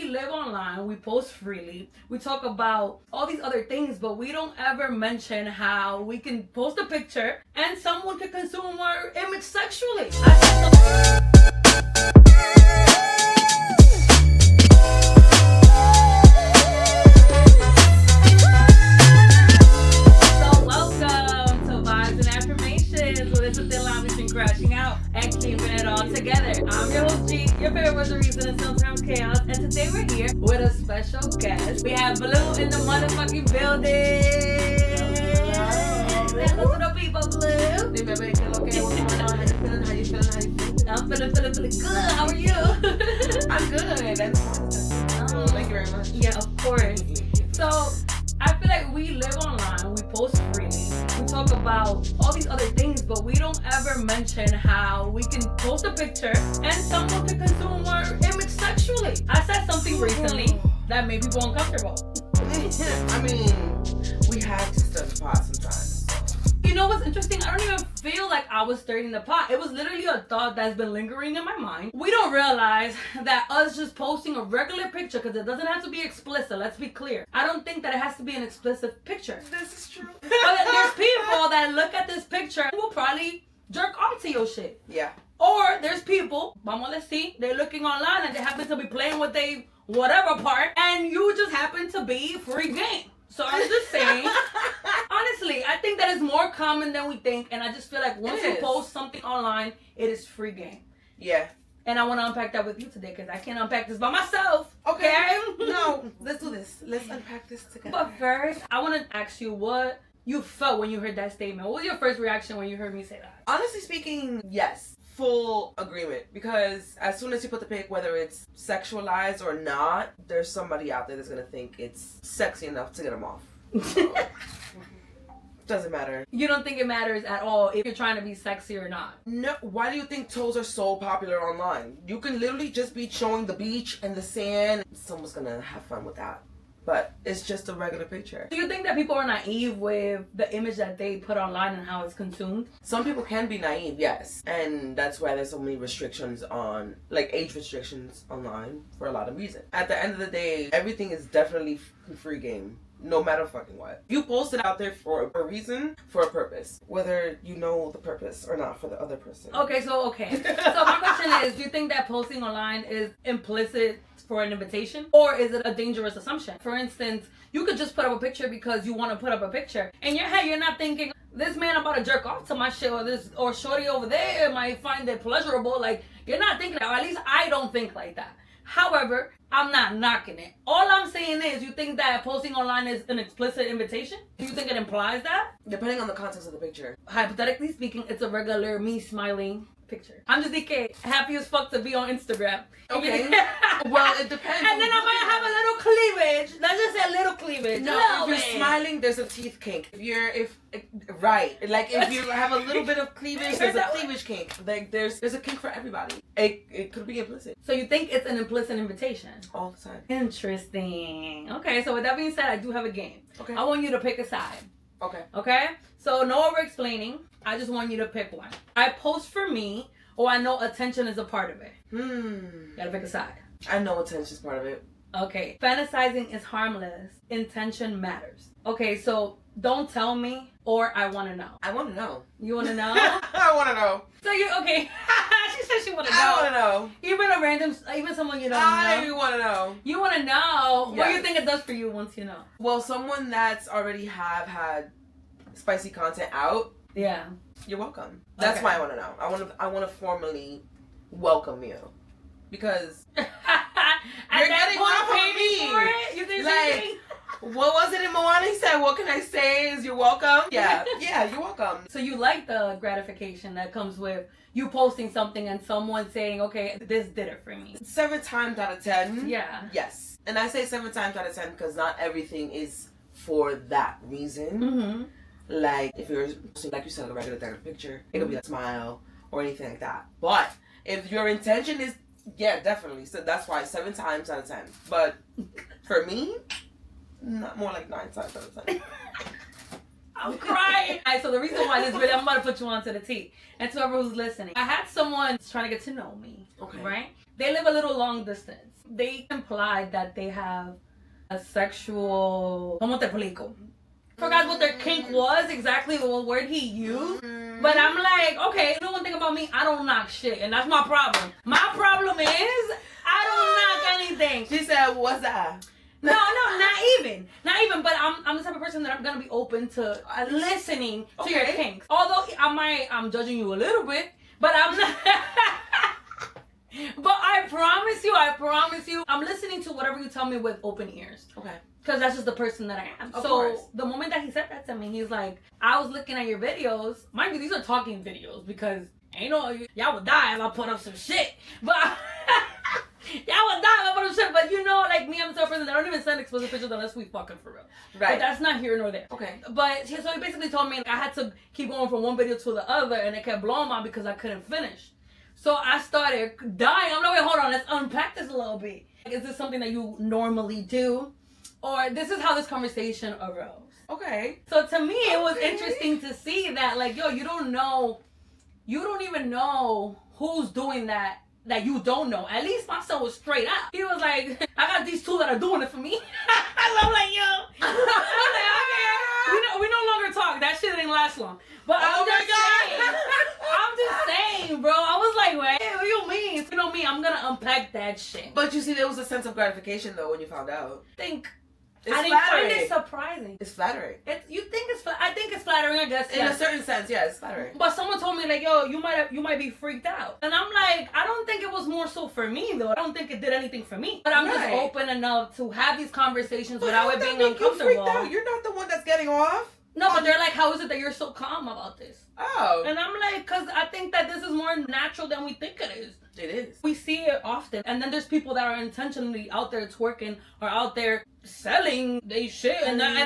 live online, we post freely, we talk about all these other things, but we don't ever mention how we can post a picture and someone can consume our image sexually. So welcome to Vibes and Affirmations, where this is the line between crashing out and keeping it all together. I'm your host G, your favorite was the reason and sometimes chaos, and today we're here with a special guest. We have Blue in the motherfucking building. Hello to the people, Blue. Hey baby, okay, what's going on? How you feeling? How you feeling? I'm feeling good. How are you? I'm good. Thank you very much. Yeah, of course. So I feel like we live online, we post freely, we talk about all these other things, but we don't ever mention how we can post a picture and someone can consume our image sexually. I said something recently that made people uncomfortable. I mean, we have to stir the pot sometimes. You know what's interesting? I don't even feel like I was stirring the pot. It was literally a thought that's been lingering in my mind. We don't realize that us just posting a regular picture, because it doesn't have to be explicit, let's be clear. I don't think that it has to be an explicit picture. This is true. But there's people that look at this picture and will probably jerk off to your shit. Yeah. Or there's people, vamos a decir, they're looking online and they happen to be playing with their whatever part, and you just happen to be free game. So I'm just saying, honestly, I think that is more common than we think, and I just feel like once you post something online, it is free game. Yeah. And I want to unpack that with you today, because I can't unpack this by myself. Okay. No, let's do this. Let's unpack this together. But first, I want to ask you what you felt when you heard that statement. What was your first reaction when you heard me say that? Honestly speaking, yes. Full agreement, because as soon as you put the pic, whether it's sexualized or not, there's somebody out there that's gonna think it's sexy enough to get them off. So, doesn't matter. You don't think it matters at all if you're trying to be sexy or not? No. Why do you think toes are so popular online? You can literally just be showing the beach and the sand. Someone's gonna have fun with that. But it's just a regular picture. Do you think that people are naive with the image that they put online and how it's consumed? Some people can be naive, yes. And that's why there's so many restrictions on, like age restrictions online for a lot of reasons. At the end of the day, everything is definitely free game. No matter fucking what. You post it out there for a reason, for a purpose. Whether you know the purpose or not for the other person. Okay. So my question is, do you think that posting online is implicit for an invitation? Or is it a dangerous assumption? For instance, you could just put up a picture because you want to put up a picture. In your head, you're not thinking, this man about to jerk off to my shit, or shorty over there might find it pleasurable. Like, you're not thinking that, or at least I don't think like that. However, I'm not knocking it. All I'm saying is, you think that posting online is an explicit invitation? Do you think it implies that? Depending on the context of the picture. Hypothetically speaking, it's a regular me smiling picture. I'm just happy as fuck to be on Instagram. Okay. Well, it depends. And then I might have a little cleavage. Let's just say a little cleavage. No, if you're smiling, there's a teeth kink. If you have a little bit of cleavage, there's a cleavage kink. Like there's a kink for everybody. It could be implicit. So you think it's an implicit invitation? All the time. Interesting. Okay, so with that being said, I do have a game. Okay. I want you to pick a side. Okay. So no over explaining. I just want you to pick one. I post for me, or I know attention is a part of it. Gotta pick a side. I know attention's part of it. Okay. Fantasizing is harmless. Intention matters. Okay, so don't tell me, or I want to know. I want to know. You want to know? I want to know. So you okay? She said she want to know. I want to know. Even someone you don't know. I want to know. You want to know. Yes. What do you think it does for you once you know? Well, someone that's already have had spicy content out. Yeah. You're welcome. That's why I want to know. I want to formally welcome you, because you're getting off of me. For it? You think what was it in Moana? He said, "What can I say? Is you're welcome." Yeah, you're welcome. So you like the gratification that comes with you posting something and someone saying, "Okay, this did it for me." 7 times out of 10. Yeah. Yes, and I say 7 times out of 10 because not everything is for that reason. Mm-hmm. Like if you're, like you said, a regular picture, it could be a smile or anything like that. But if your intention is, yeah, definitely. So that's why 7 times out of 10. But for me, not more like 9 times out of 10. I'm crying. Alright, so the reason why this video, I'm about to put you on to the T. And to whoever who's listening, I had someone trying to get to know me. Okay. Right? they live a little long distance. They implied that they have a sexual... ¿Cómo te explico? Forgot what their kink was, exactly what word he used. But I'm like, okay, you know one thing about me, I don't knock shit, and that's my problem. My problem is, I don't knock anything. She said, what's that? No, not even. But I'm the type of person that I'm gonna be open to listening to your kinks. Although I'm judging you a little bit, but I'm not. But I promise you, I'm listening to whatever you tell me with open ears. Okay. Because that's just the person that I am. Of so course. The moment that he said that to me, he's like, I was looking at your videos. Mind you, these are talking videos because y'all would die if I put up some shit. But y'all would die if I put up shit. But you know, like me, I'm the type of person that I don't even send explicit pictures unless we fucking for real. Right. But that's not here nor there. Okay. But so he basically told me like, I had to keep going from one video to the other, and it kept blowing my because I couldn't finish. So I started dying. I'm like, wait, hold on, let's unpack this a little bit. Is this something that you normally do? Or this is how this conversation arose. Okay. So to me, it was interesting to see that, like, yo, you don't even know who's doing that you don't know. At least my son was straight up. He was like, I got these two that are doing it for me. I'm like, yo. I'm like, okay. We no longer talk. That shit didn't last long. But I'm just saying, bro. I was like, wait, what do you mean? You know me, I'm gonna unpack that shit. But you see, there was a sense of gratification though when you found out. I didn't find it surprising. It's flattering. I think it's flattering, I guess. In a certain sense, yeah, it's flattering. But someone told me like, yo, you might be freaked out. And I'm like, I don't think it was more so for me though. I don't think it did anything for me. But I'm just open enough to have these conversations without it being uncomfortable. You freaked out? You're not the one that's getting off. No, but they're like, how is it that you're so calm about this? Oh. And I'm like, because I think that this is more natural than we think it is. It is. We see it often. And then there's people that are intentionally out there twerking or out there selling they shit. And I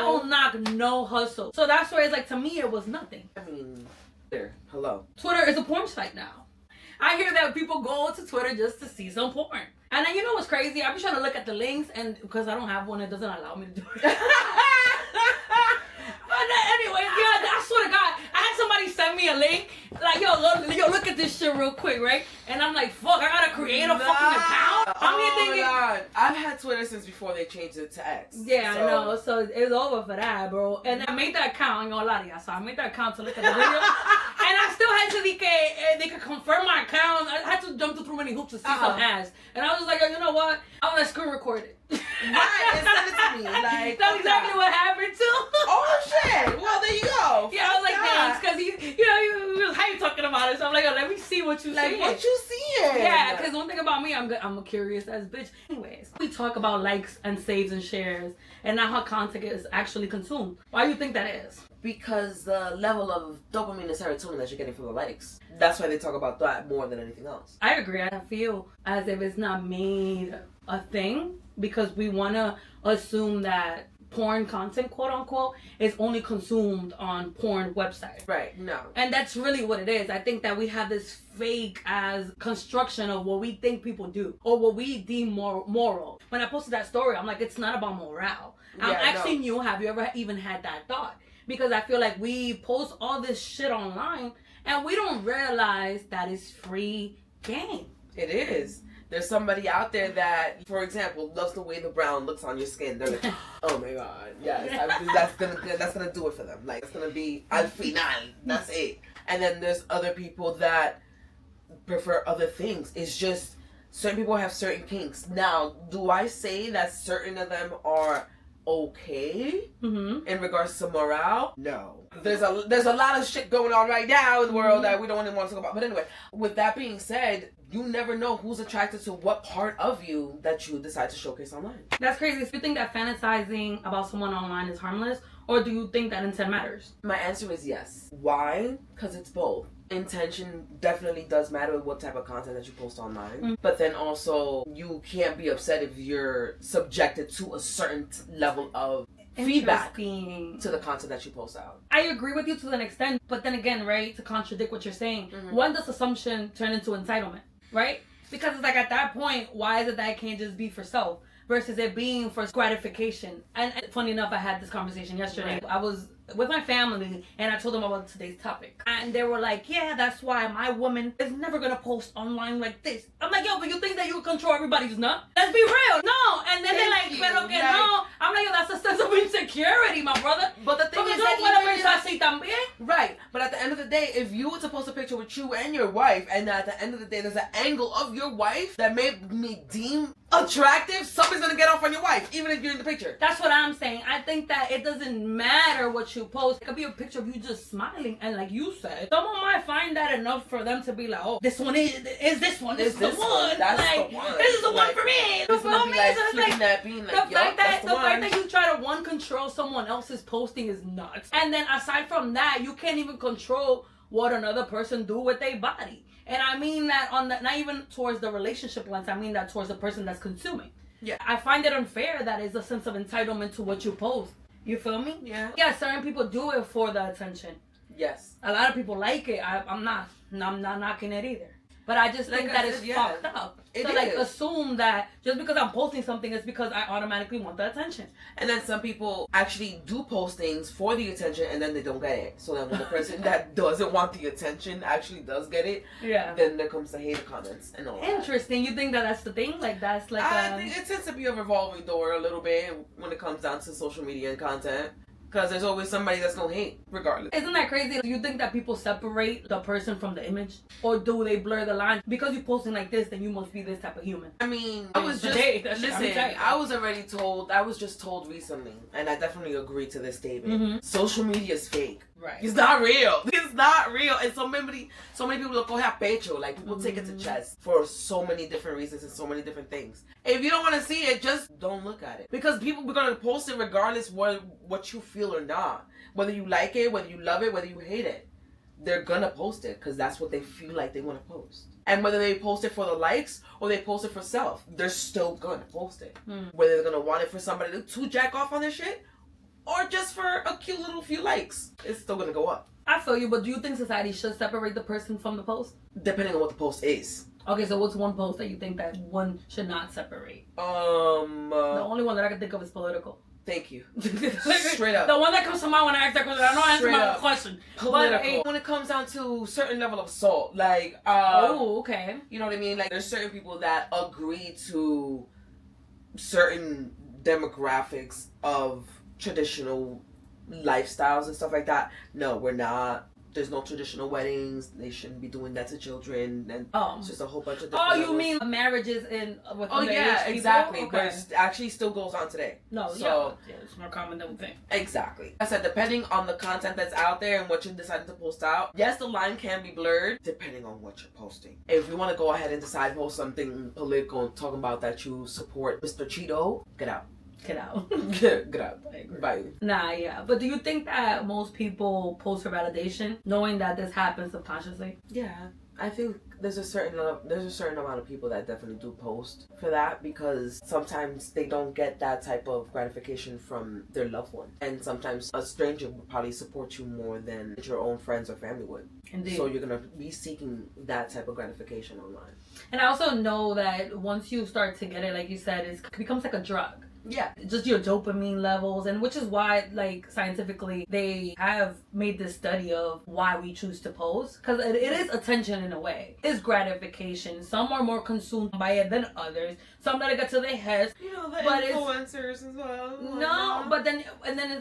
don't knock no hustle. So that's where it's like, to me, it was nothing. I mean, hello. Twitter is a porn site now. I hear that people go to Twitter just to see some porn. And then you know what's crazy? I'm trying to look at the links, and because I don't have one, it doesn't allow me to do it. But anyway, yeah, I swear to God, I had somebody send me a link, like, yo, look at this shit real quick, right? And I'm like, fuck, I gotta create a fucking account? I'm thinking, God. I've had Twitter since before they changed it to X. Yeah, so. I know, so it's over for that, bro. And I made that account, I ain't gonna lie to y'all, so I made that account to look at the video. And I still had to, they could confirm my account. I had to jump through too many hoops to see some ass. And I was just like, yo, you know what? I'm gonna screen record it. Right, and send it to me. Like, that's exactly what happened too. Oh shit! Well, there you go. Yeah, I was like, thanks, because he was hype talking about it. So I'm like, oh, let me see what you see. What you seeing? Yeah, because one thing about me, I'm a curious ass bitch. Anyways, we talk about likes and saves and shares, and not how content is actually consumed. Why do you think that is? Because the level of dopamine and serotonin that you're getting from the likes. That's why they talk about that more than anything else. I agree. I feel as if it's not made a thing because we want to assume that porn content, quote unquote, is only consumed on porn websites. Right, no. And that's really what it is. I think that we have this fake as construction of what we think people do or what we deem moral. When I posted that story, I'm like, it's not about morale. I'm asking you, have you ever even had that thought? Because I feel like we post all this shit online and we don't realize that it's free game. It is. There's somebody out there that, for example, loves the way the brown looks on your skin. They're like, oh my god, yes, that's gonna do it for them. Like, it's gonna be al final. That's it. And then there's other people that prefer other things. It's just certain people have certain kinks. Now, do I say that certain of them are okay in regards to morale? No. There's a lot of shit going on right now in the world that we don't even want to talk about. But anyway, with that being said, you never know who's attracted to what part of you that you decide to showcase online. That's crazy. Do you think that fantasizing about someone online is harmless, or do you think that intent matters? My answer is yes. Why? Because it's both. Intention definitely does matter with what type of content that you post online. But then also, you can't be upset if you're subjected to a certain level of feedback to the content that you post out. I agree with you to an extent, but then again, right, to contradict what you're saying, when does assumption turn into entitlement, right? Because it's like at that point, why is it that it can't just be for self versus it being for gratification? And funny enough, I had this conversation yesterday. I was with my family, and I told them about today's topic. And they were like, yeah, that's why my woman is never gonna post online like this. I'm like, yo, but you think that you can control everybody's nut? Let's be real. No. And then they're like, pero que no. I'm like, yo, that's a sense of insecurity, my brother. But the thing is that right. But at the end of the day, if you were to post a picture with you and your wife, and at the end of the day there's an angle of your wife that made me deem attractive, somebody's gonna get off on your wife, even if you're in the picture. That's what I'm saying. I think that it doesn't matter what you post. It could be a picture of you just smiling, and like you said, someone might find that enough for them to be like, oh, this one is this one. This is the one. That's like, the one. This is the one for me. It's gonna be like flicking that bean, like, the fact that you try to control someone else's posting is nuts. And then aside from that, you can't even control what another person do with their body. And I mean that not even towards the relationship lens, I mean that towards the person that's consuming. Yeah. I find it unfair that is a sense of entitlement to what you post. You feel me? Yeah. Yeah, certain people do it for the attention. Yes. A lot of people like it. I'm not knocking it either. But I just think that it's fucked up. Like assume that just because I'm posting something is because I automatically want the attention. And then some people actually do post things for the attention and then they don't get it. So then when the person that doesn't want the attention actually does get it, then there comes the hate comments and all that. Interesting. You think that that's the thing? Like that's like I think it tends to be a revolving door a little bit when it comes down to social media and content. Because there's always somebody that's gonna hate, regardless. Isn't that crazy? Do you think that people separate the person from the image? Or do they blur the line? Because you're posting like this, then you must be this type of human. I mean, I was just told recently, and I definitely agree to this statement. Mm-hmm. Social media is fake. Right. It's not real. It's not real. And so many people look coge a pecho. Like, people take it to chest for so many different reasons and so many different things. If you don't want to see it, just don't look at it. Because people are going to post it regardless what you feel or not. Whether you like it, whether you love it, whether you hate it. They're going to post it because that's what they feel like they want to post. And whether they post it for the likes or they post it for self, they're still going to post it. Whether they're going to want it for somebody to jack off on their shit, or just for a cute little few likes, it's still gonna go up. I feel you, but do you think society should separate the person from the post? Depending on what the post is. Okay, so what's one post that you think that one should not separate? The only one that I can think of is political. Thank you. Straight up. The one that comes to mind when I ask that question, I know I answer my question. Political. When it comes down to certain level of assault, like okay. You know what I mean? Like, there's certain people that agree to certain demographics of traditional lifestyles and stuff like that. No, we're not. There's no traditional weddings. They shouldn't be doing that to children. And it's just a whole bunch of different you mean marriages with exactly. Okay. But it actually still goes on today. No, so, it's more common than we think. Exactly. I said, depending on the content that's out there and what you decided to post out, yes, the line can be blurred depending on what you're posting. If you want to go ahead and decide to post something political and talking about that you support Mr. Cheeto, get out. Get out. Get out. Bye. Nah, yeah. But do you think that most people post for validation, knowing that this happens subconsciously? Yeah, I think there's a certain amount of people that definitely do post for that, because sometimes they don't get that type of gratification from their loved one, and sometimes a stranger would probably support you more than your own friends or family would. Indeed. So you're gonna be seeking that type of gratification online. And I also know that once you start to get it, like you said, it becomes like a drug. Yeah. Just your dopamine levels, and which is why, like, scientifically, they have made this study of why we choose to post. Because it is attention in a way. It's gratification. Some are more consumed by it than others. Some let it get to their heads. You know, the influencers as well. No, but then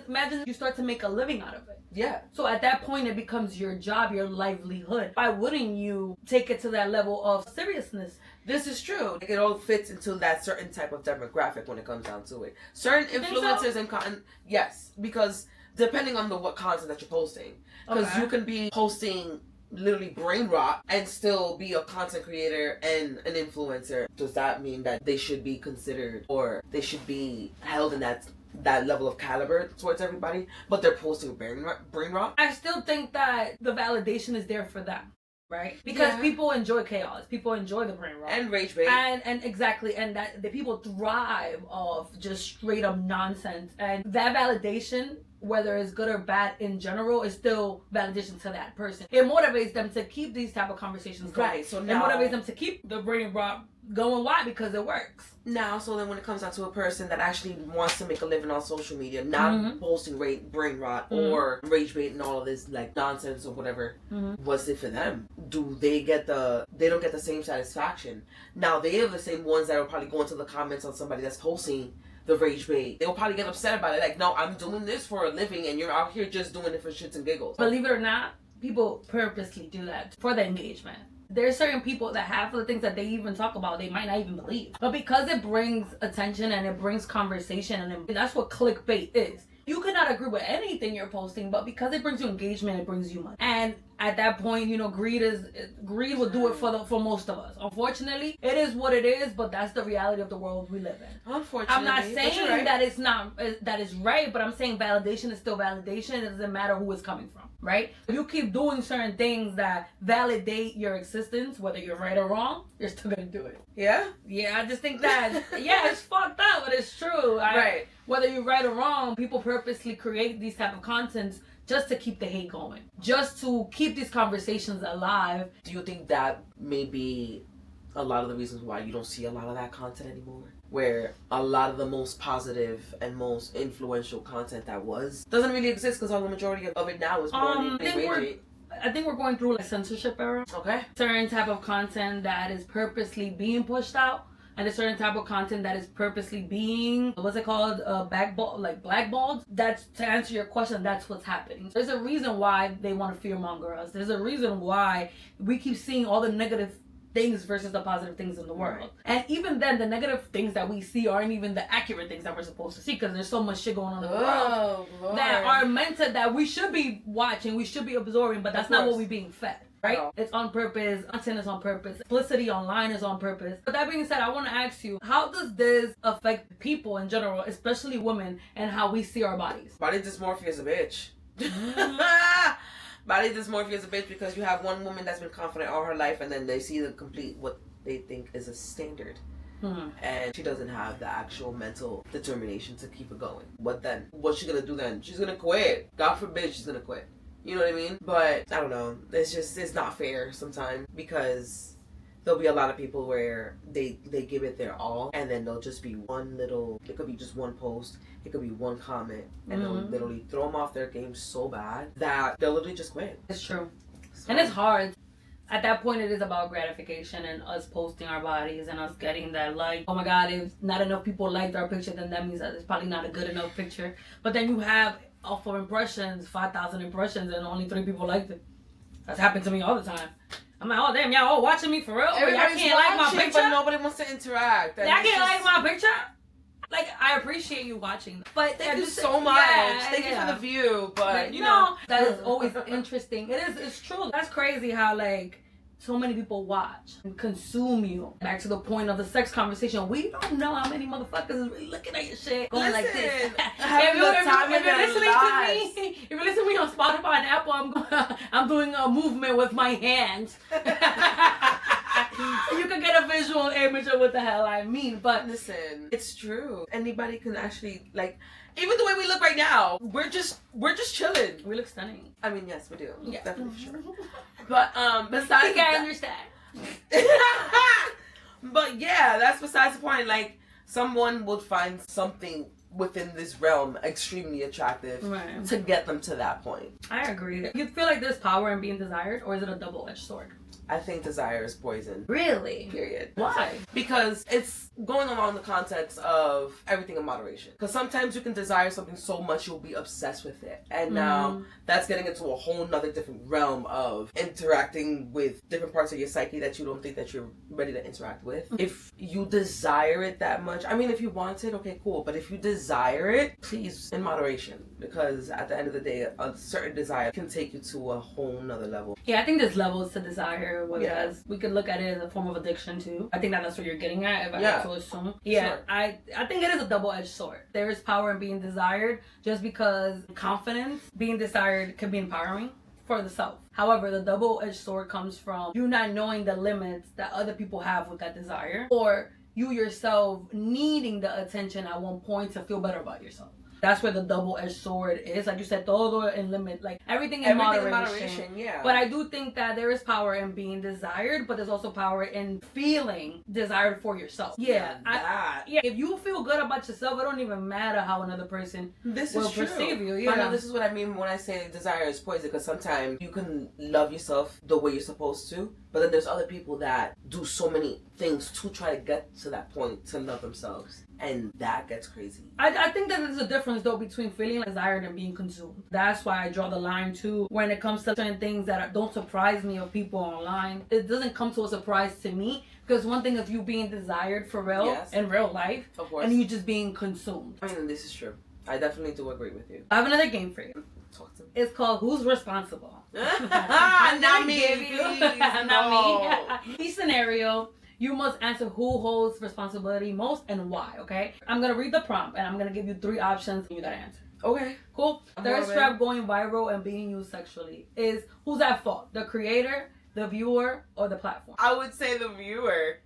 imagine you start to make a living out of it. Yeah. So at that point, it becomes your job, your livelihood. Why wouldn't you take it to that level of seriousness? This is true. It all fits into that certain type of demographic when it comes down to it. Certain influencers and content, yes, because depending on what content that you're posting, because you can be posting literally brain rot and still be a content creator and an influencer. Does that mean that they should be considered, or they should be held in that level of caliber towards everybody, but they're posting brain rot? I still think that the validation is there for them. Right? Because people enjoy chaos. People enjoy the brain rot. And rage bait. And exactly. And that the people thrive off just straight up nonsense. And that validation, whether it's good or bad in general, is still validation to that person. It motivates them to keep these type of conversations going. Right. So now, it motivates them to keep the brain rot going wide because it works. Now, so then when it comes down to a person that actually wants to make a living on social media, not posting brain rot or rage bait and all of this like nonsense or whatever, what's it for them? They don't get the same satisfaction? Now, they are the same ones that will probably go into the comments on somebody that's posting the rage bait. They'll probably get upset about it. Like, no, I'm doing this for a living and you're out here just doing it for shits and giggles. Believe it or not, people purposely do that for the engagement. There's certain people that half of the things that they even talk about, they might not even believe. But because it brings attention and it brings conversation, and that's what clickbait is. You could not agree with anything you're posting, but because it brings you engagement, it brings you money. And at that point, greed will do it for most of us. Unfortunately, it is what it is, but that's the reality of the world we live in. Unfortunately, I'm not saying that it's not that it's right, but I'm saying validation is still validation. It doesn't matter who it's coming from, right? If you keep doing certain things that validate your existence, whether you're right or wrong, you're still gonna do it. Yeah? Yeah, I just think that it's fucked up, but it's true. Right. Whether you're right or wrong, people purposely create these type of contents just to keep the hate going, just to keep these conversations alive. Do you think that may be a lot of the reasons why you don't see a lot of that content anymore? Where a lot of the most positive and most influential content that doesn't really exist because all the majority of it now is more I think we're going through a censorship era. Okay. Certain type of content that is purposely being pushed out, and a certain type of content that is purposely being, blackballed. That's, to answer your question, that's what's happening. There's a reason why they want to fearmonger us. There's a reason why we keep seeing all the negative things versus the positive things in the world. And even then, the negative things that we see aren't even the accurate things that we're supposed to see, because there's so much shit going on in the world that are meant to, that we should be watching, we should be absorbing, but that's not what we're being fed. Right? It's on purpose. Content is on purpose. Publicity online is on purpose. But that being said, I want to ask you, how does this affect people in general, especially women, and how we see our bodies? Body dysmorphia is a bitch. Body dysmorphia is a bitch because you have one woman that's been confident all her life, and then they see the complete what they think is a standard. And she doesn't have the actual mental determination to keep it going. What then? What's she gonna do then? She's gonna quit. God forbid she's gonna quit. You know what I mean? But I don't know. It's not fair sometimes, because there'll be a lot of people where they give it their all, and then they'll just be it could be just one post, it could be one comment, and they'll literally throw them off their game so bad that they'll literally just quit. It's true. And it's hard. At that point, it is about gratification and us posting our bodies and us getting that like. Oh my God, if not enough people liked our picture, then that means that it's probably not a good enough picture. But then you have off of impressions, 5,000 impressions, and only 3 people liked it. That's happened to me all the time. I'm like, oh damn, y'all all watching me for real? Everybody's y'all can't like my picture, but nobody wants to interact. Y'all can't like my picture? Like, I appreciate you watching, but thank you so much. Thank you for the view, but you know that is always interesting. It's true. That's crazy how like so many people watch and consume you. Back to the point of the sex conversation, we don't know how many motherfuckers is really looking at your shit going like this. If you're listening to me on Spotify and Apple, I'm doing a movement with my hands. So you can get a visual image of what the hell I mean. But listen, it's true. Anybody can actually, like, even the way we look right now, we're just chilling. We look stunning. I mean, yes, we do. Yeah. Definitely for sure. But besides I understand. But yeah, that's besides the point. Like, someone would find something within this realm extremely attractive to get them to that point. I agree. You feel like there's power in being desired, or is it a double-edged sword? I think desire is poison. Really? Period. Why? Because it's going along the context of everything in moderation. Because sometimes you can desire something so much you'll be obsessed with it. And now that's getting into a whole nother different realm of interacting with different parts of your psyche that you don't think that you're ready to interact with. If you desire it that much, I mean, if you want it, okay, cool. But if you desire it, please, in moderation. Because at the end of the day, a certain desire can take you to a whole nother level. Yeah, I think there's levels to desire. Whereas we could look at it as a form of addiction too. I think that's what you're getting at, if I have to assume. Yeah, sure. I think it is a double-edged sword. There is power in being desired, just because confidence, being desired, can be empowering for the self. However, the double-edged sword comes from you not knowing the limits that other people have with that desire, or you yourself needing the attention at one point to feel better about yourself. That's where the double-edged sword is. Like you said, todo in limit. Like everything in moderation. Yeah. But I do think that there is power in being desired, but there's also power in feeling desired for yourself. Yeah. If you feel good about yourself, it don't even matter how another person will perceive you. Yeah. I know this is what I mean when I say desire is poison, because sometimes you can love yourself the way you're supposed to, but then there's other people that do so many things to try to get to that point to love themselves. And that gets crazy. I think that there's a difference though between feeling desired and being consumed. That's why I draw the line too when it comes to certain things that don't surprise me of people online. It doesn't come to a surprise to me, because one thing is you being desired for real in real life, of course, and you just being consumed. I mean, this is true. I definitely do agree with you. I have another game for you. Talk to me. It's called Who's Responsible? Not me, please. Not me. Each scenario, you must answer who holds responsibility most and why, okay? I'm going to read the prompt and I'm going to give you 3 options and you got to answer. Okay. Cool. Thirst trap going viral and being used sexually is who's at fault? The creator, the viewer, or the platform? I would say the viewer.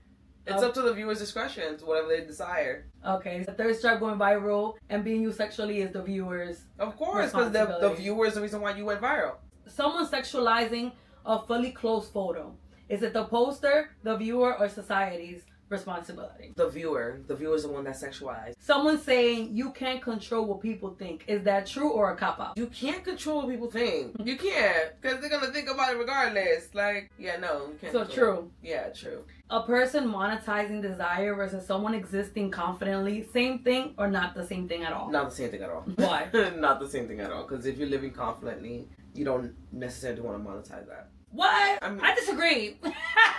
It's up to the viewer's discretion, to whatever they desire. Okay, so thirst trap going viral and being used sexually is the viewer's Of course, because the viewer is the reason why you went viral. Someone sexualizing a fully closed photo. Is it the poster, the viewer, or society's responsibility? The viewer. The viewer is the one that's sexualized. Someone saying you can't control what people think. Is that true or a cop-out? You can't control what people think. You can't, because they're going to think about it regardless. Like, yeah, no, you can't. So true. Yeah, true. A person monetizing desire versus someone existing confidently, same thing or not the same thing at all? Not the same thing at all. Why? Not the same thing at all, because if you're living confidently, you don't necessarily want to monetize that. What? I disagree. No,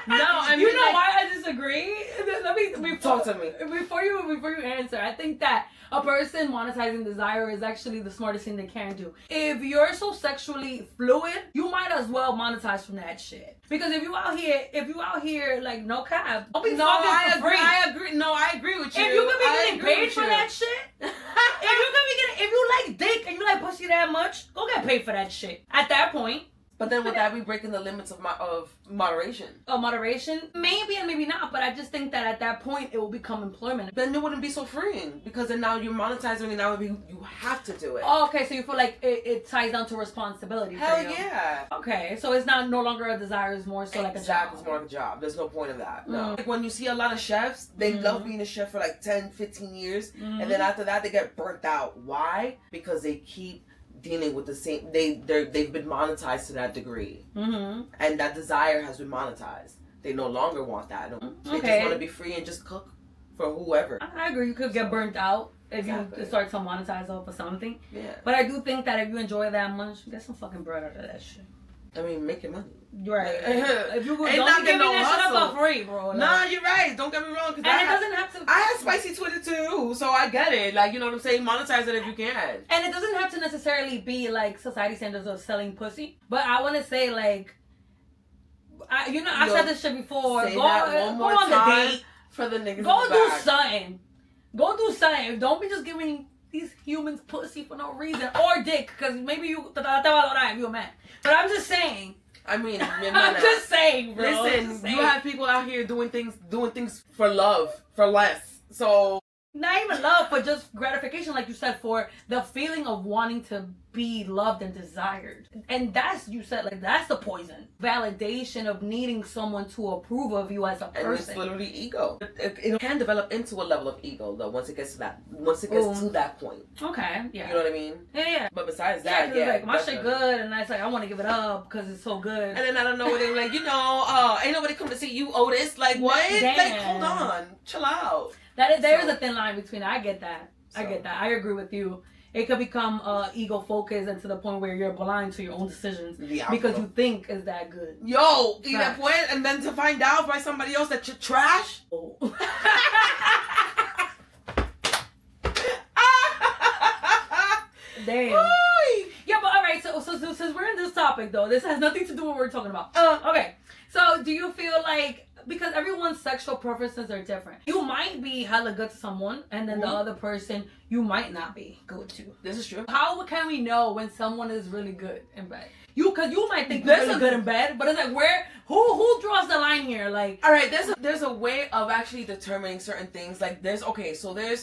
I mean, you know why I disagree? Let me talk to me before you answer. I think that a person monetizing desire is actually the smartest thing they can do. If you're so sexually fluid, you might as well monetize from that shit. Because if you out here like no cap, don't be fucking for free. I agree. No, I agree with you. If you could be getting paid for that shit, if you like dick and you like pussy that much, go get paid for that shit. At that point. But then would that be breaking the limits of moderation? Of moderation? Maybe and maybe not, but I just think that at that point it will become employment. Then it wouldn't be so freeing, because then now you're monetizing and now you have to do it. Oh, okay, so you feel like it ties down to responsibility. Hell yeah. Okay, so it's no longer a desire, it's more so like a job. It's more like a job. There's no point in that. No. Like when you see a lot of chefs, they love being a chef for like 10, 15 years, and then after that they get burnt out. Why? Because they keep dealing with the same, they've been monetized to that degree, and that desire has been monetized. They no longer want that. They just want to be free and just cook for whoever. I agree. You could get burnt out if you start to monetize off of something. Yeah. But I do think that if you enjoy that much, get some fucking bread out of that shit. I mean, making money. You're right. If you don't be giving that shit up for free, bro. Like. Nah, you're right. Don't get me wrong. And it doesn't have to. I have spicy Twitter too, so I get it. Like, you know what I'm saying? Monetize it if you can. And it doesn't have to necessarily be like society standards of selling pussy. But I want to say like, I said this shit before. Say that one more on time the date for the niggas. Go do something. Go do something. Don't be just giving these humans pussy for no reason or dick, because maybe you if you're a man. But I'm just saying. I mean, I'm just saying, bro. Listen, you have people out here doing things for love, for less. So not even love, but just gratification, like you said, for the feeling of wanting to be loved and desired. And that's, you said, like, that's the poison. Validation of needing someone to approve of you as a person. And it's literally ego. It can develop into a level of ego, though, once it gets to that point. Okay, yeah. You know what I mean? Yeah. But besides that, yeah. Like, my shit good, and it's like, I want to give it up because it's so good. And then I don't know what they're like, ain't nobody come to see you, Otis. Like, what? Damn. Like, hold on. Chill out. There is a thin line between it. I get that. I agree with you. It could become ego focused and to the point where you're blind to your own decisions because you think is that good. Yo, y después, and then to find out by somebody else that you're trash. Oh. Damn. Oy. Yeah, but all right. So since we're in this topic though, this has nothing to do with what we're talking about. Okay. So do you feel like because everyone's sexual preferences are different. You might be hella good to someone, and then the other person you might not be good to. This is true. How can we know when someone is really good in bed? Because you might think they're really good in bed, but it's like, who draws the line here? Like, all right, there's a way of actually determining certain things. Like, there's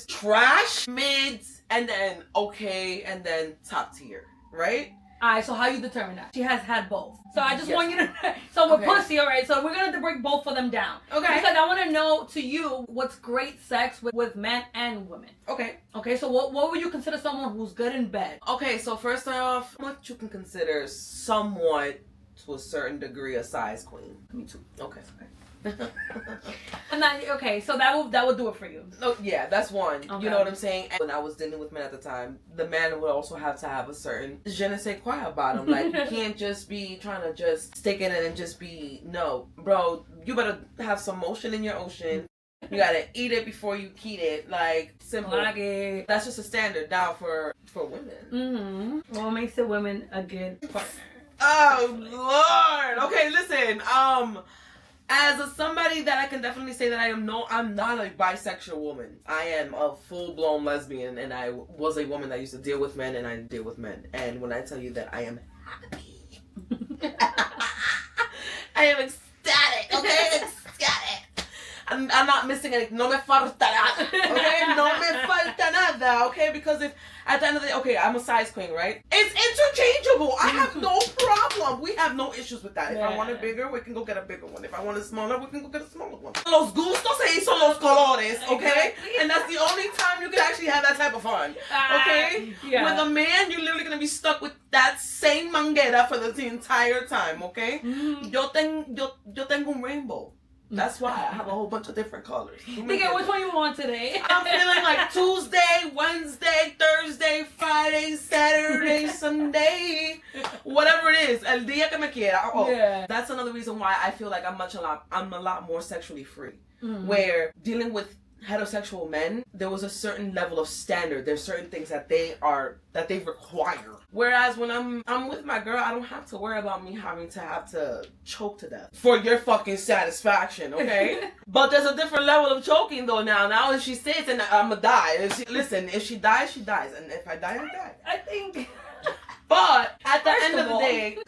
trash, mids, and then okay, and then top tier, right? Alright, so how you determine that? She has had both. So I just want you to... So with pussy, alright, so we're going to break both of them down. Okay. Because I want to know to you what's great sex with men and women. Okay. Okay, so what would you consider someone who's good in bed? Okay, so first off, what you can consider somewhat, to a certain degree, a size queen. Me too. Okay. And that, okay, so that would do it for you. Oh yeah, that's one. Okay. You know what I'm saying? And when I was dealing with men at the time, the man would also have to have a certain je ne sais quoi about him. Like, you can't just be trying to just stick it in and just be, no. Bro, you better have some motion in your ocean. You gotta eat it before you keep it. Like, simple. Like it. That's just a standard now for women. Mm-hmm. What makes a woman a good partner? Oh, Lord. Okay, listen. As somebody that I can definitely say that I'm not a bisexual woman. I am a full-blown lesbian, and I was a woman that used to deal with men, and I deal with men. And when I tell you that I am happy, I am ecstatic, okay? Ecstatic. I'm not missing anything. No me falta nada, okay? No me falta nada, okay? Because if at the end of the day, okay, I'm a size queen, right? It's interchangeable. I have no problem. We have no issues with that. If I want it bigger, we can go get a bigger one. If I want it smaller, we can go get a smaller one. Los gustos se hizo los colores, okay? And that's the only time you can actually have that type of fun, okay? Yeah. With a man, you're literally gonna be stuck with that same manguera for the entire time, okay? Yo tengo un rainbow. That's why I have a whole bunch of different colors. Think which one you want today? I'm feeling like Tuesday, Wednesday, Thursday, Friday, Saturday, Sunday, whatever it is. El día que me quiera. Oh, yeah. That's another reason why I feel like I'm a lot more sexually free. Mm-hmm. Where dealing with heterosexual men, there was a certain level of standard. There's certain things that they require. Whereas when I'm with my girl, I don't have to worry about me having to choke to death for your fucking satisfaction, okay? But there's a different level of choking though now. Now if she sits and I'ma die. If she dies, she dies. And if I die, I die. I think... But at the end of the day,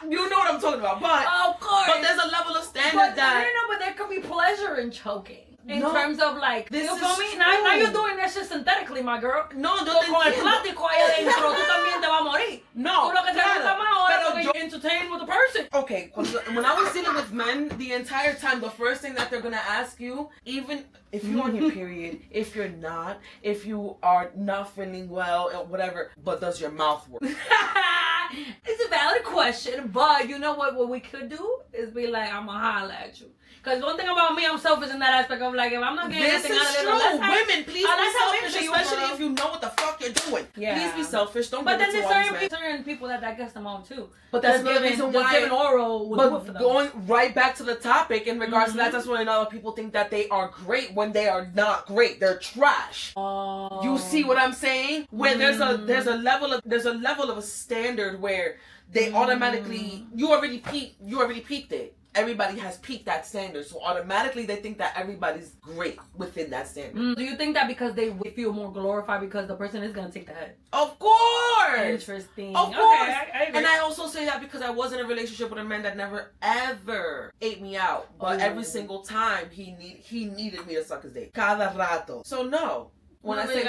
you know what I'm talking about. But of course, but there's a level of standard but there could be pleasure in choking. In terms of like, this you feel me? Now you're doing that shit synthetically, my girl. No, yo te con el plástico ahí adentro, tú también te vas a morir. No, tú lo que te gusta más ahora es porque you're entertained with the person. Okay, when I was dealing with men, the entire time, the first thing that they're gonna ask you, even if you're on your period, if you're not, if you are not feeling well, or whatever, but does your mouth work? It's a valid question, but you know what we could do is be like, I'm gonna holler at you. Because one thing about me, I'm selfish in that aspect of like, if I'm not getting anything out of it, women, please be selfish, especially if you know what the fuck you're doing. Yeah. Please be selfish. Don't. But then there's certain people that gets them on too. But that's another reason why. Giving oral would do it for them. Going right back to the topic in regards to that, that's when other people think that they are great when they are not great. They're trash. You see what I'm saying? Where there's a level of a standard where they automatically you already peaked it. Everybody has peaked that standard, so automatically they think that everybody's great within that standard. Do you think that because they feel more glorified because the person is gonna take the head? Of course. Interesting. Of course. I agree. And I also say that because I was in a relationship with a man that never ever ate me out, but every single time he needed me to suck his dick. Cada rato. So no. When I say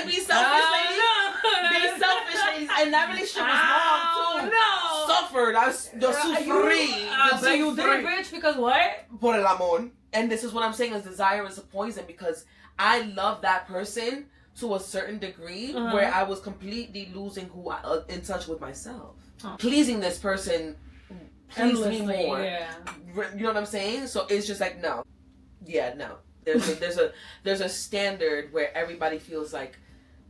be selfish, ladies, be selfish, ladies, and that relationship was long too. No, suffered. Yo sufrí. But you did, bitch, because what? Por el amor. And this is what I'm saying is desire is a poison because I love that person to a certain degree where I was completely losing in touch with myself. Pleasing this person pleased me more. Yeah. You know what I'm saying? So it's just like no. Yeah, no. There's a standard where everybody feels like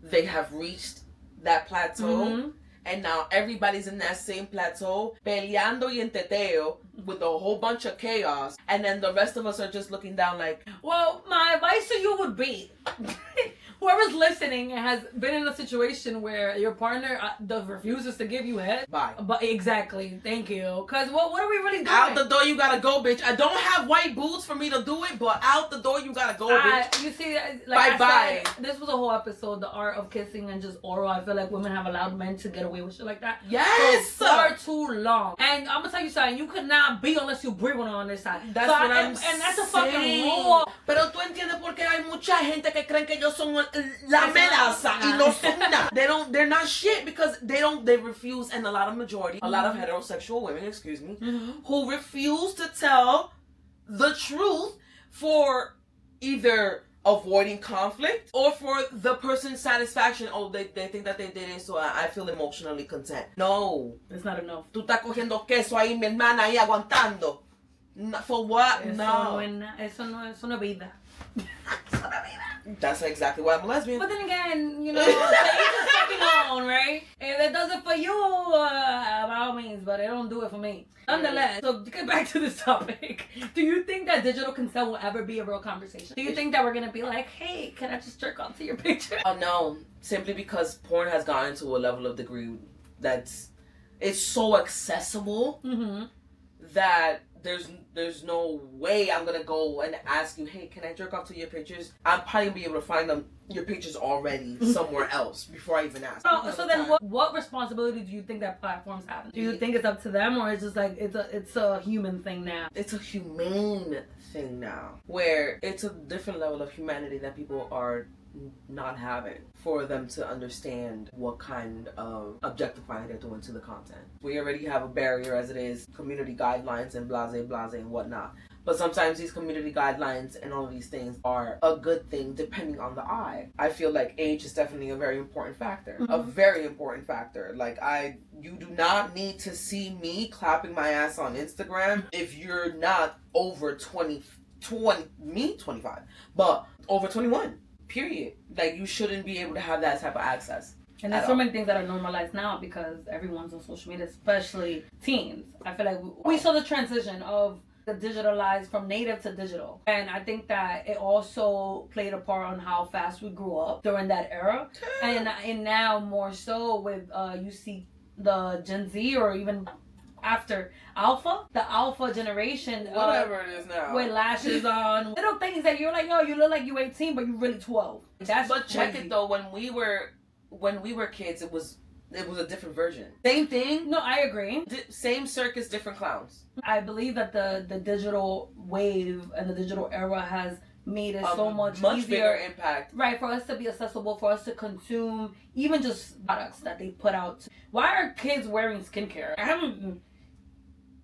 they have reached that plateau, and now everybody's in that same plateau, peleando y en teteo with a whole bunch of chaos, and then the rest of us are just looking down like. Well, my advice to you would be, whoever whoever's listening has been in a situation where your partner refuses to give you head. Bye. But exactly, thank you. Cause what are we really doing? Out the door you gotta go, bitch. I don't have white boots for me to do it, but out the door you gotta go, bitch. You see, like bye. This was a whole episode, the art of kissing and just oral. I feel like women have allowed men to get away with shit like that. Yes, for far too long. And I'm gonna tell you something. You could not be unless you breathe on this side. That's what I'm saying. And that's a fucking saying. rule. Pero tú entiendes por qué hay mucha gente que creen que ellos son la amenaza y no son nada. They're not shit because they refuse, and a lot of heterosexual women, excuse me, who refuse to tell the truth for either avoiding conflict or for the person's satisfaction. Oh, they think that they did it, so I feel emotionally content. No. It's not enough. Tú estás cogiendo queso ahí, mi hermana, ahí aguantando. For what? No. Eso no es vida. That's exactly why I'm a lesbian. But then again, you know, so each is fucking own, right? If it does it for you, by all means, but it don't do it for me. Nonetheless, so to get back to this topic, do you think that digital consent will ever be a real conversation? Do you think that we're gonna be like, hey, can I just jerk onto your picture? Oh no, simply because porn has gotten to a level of degree it's so accessible that there's no way I'm gonna go and ask you, hey, can I jerk off to your pictures? I'm probably gonna be able to find your pictures already somewhere else before I even ask. So then what responsibility do you think that platforms have? Do you think it's up to them, or it's just like it's a human thing now? It's a humane thing now, where it's a different level of humanity that people are not having for them to understand what kind of objectifying they're doing to the content. We already have a barrier as it is, community guidelines and blase and whatnot. But sometimes these community guidelines and all of these things are a good thing depending on the eye. I feel like age is definitely a very important factor. A very important factor. Like you do not need to see me clapping my ass on Instagram if you're not over 25, but over 21. Period. Like, you shouldn't be able to have that type of access. And there's so many things that are normalized now because everyone's on social media, especially teens. I feel like we saw the transition of the digitalized from native to digital. And I think that it also played a part on how fast we grew up during that era. And now more so with, you see the Gen Z or even after the alpha generation, whatever it is now, with lashes on, little things that you're like, yo, you look like you 18 but you're really 12. But check it though, when we were kids, it was a different version. Same thing. No, I agree. Same circus, different clowns. I believe that the digital wave and the digital era has made it so much easier, bigger impact, right, for us to be accessible, for us to consume even just products that they put out. Why are kids wearing skincare?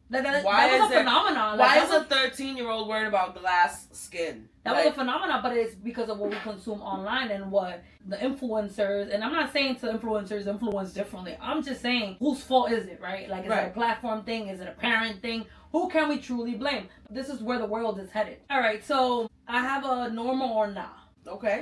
That was a phenomenon. Why is a 13-year-old worried about glass skin? That was a phenomenon, but it's because of what we consume online and what the influencers, and I'm not saying to influencers influence differently. I'm just saying, whose fault is it, right? Like, is it a platform thing? Is it a parent thing? Who can we truly blame? This is where the world is headed. All right, so I have a normal or nah. Okay.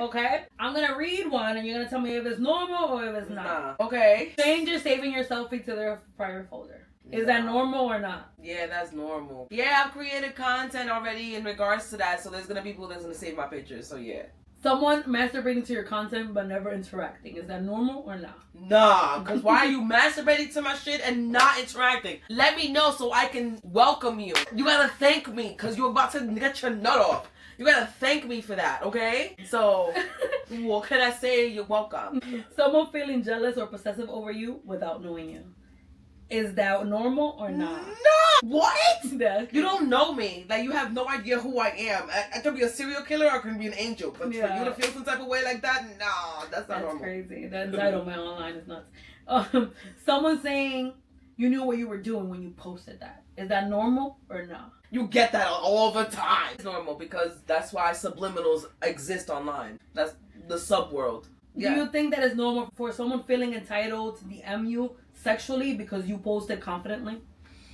I'm going to read one, and you're going to tell me if it's normal or if it's not. Okay. Strangers saving your selfie to their private folder. Is that normal or not? Yeah, that's normal. Yeah, I've created content already in regards to that, so there's going to be people that's going to save my pictures, so yeah. Someone masturbating to your content but never interacting. Is that normal or not? Nah, because why are you masturbating to my shit and not interacting? Let me know so I can welcome you. You gotta thank me because you're about to get your nut off. You gotta thank me for that, okay? So, what can I say? You're welcome. Someone feeling jealous or possessive over you without knowing you. Is that normal or not? No! What? You don't know me. Like, you have no idea who I am. I could be a serial killer or I could be an angel. But for you to feel some type of way like that, no, that's not normal. That's crazy. That entitlement online is nuts. Someone saying you knew what you were doing when you posted that. Is that normal or not? You get that all the time. It's normal because that's why subliminals exist online. That's the subworld. Yeah. Do you think that it's normal for someone feeling entitled to DM you sexually because you posted confidently?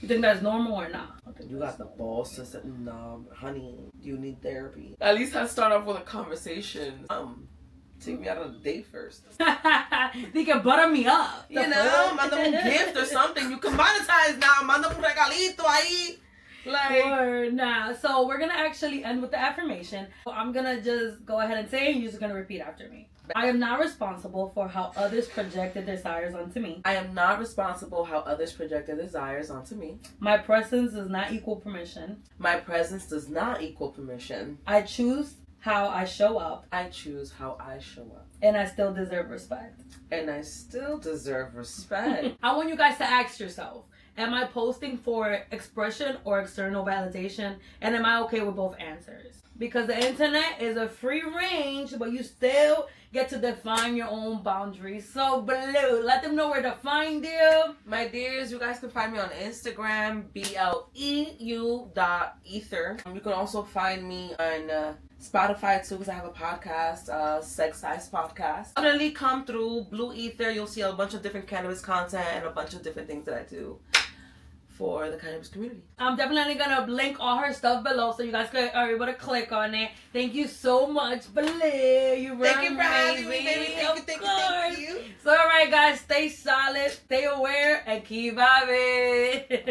You think that's normal or not? You got the balls to say, no, honey, you need therapy. At least I start off with a conversation. Take me out on a date first. They can butter me up. You know, manda un gift or something. You can monetize now. Manda un regalito ahí. Like, Word. Nah. So we're gonna actually end with the affirmation. So I'm gonna just go ahead and say it, and you're just gonna repeat after me. I am not responsible for how others project their desires onto me. I am not responsible how others project their desires onto me. My presence does not equal permission. My presence does not equal permission. I choose how I show up. I choose how I show up. And I still deserve respect. And I still deserve respect. I want you guys to ask yourself, am I posting for expression or external validation? And am I okay with both answers? Because the internet is a free range, but you still get to define your own boundaries. So, Blue, let them know where to find you. My dears, you guys can find me on Instagram, BLEU.ether. You can also find me on Spotify too, because I have a podcast, Sexualized podcast. Definitely come through Bleu Ether. You'll see a bunch of different cannabis content and a bunch of different things that I do for the cannabis community. I'm definitely gonna link all her stuff below so you guys are able to click on it. Thank you so much, Blue. You were Thank you for having amazing. me, baby. Thank you. So, alright, guys, stay solid, stay aware, and keep vibing.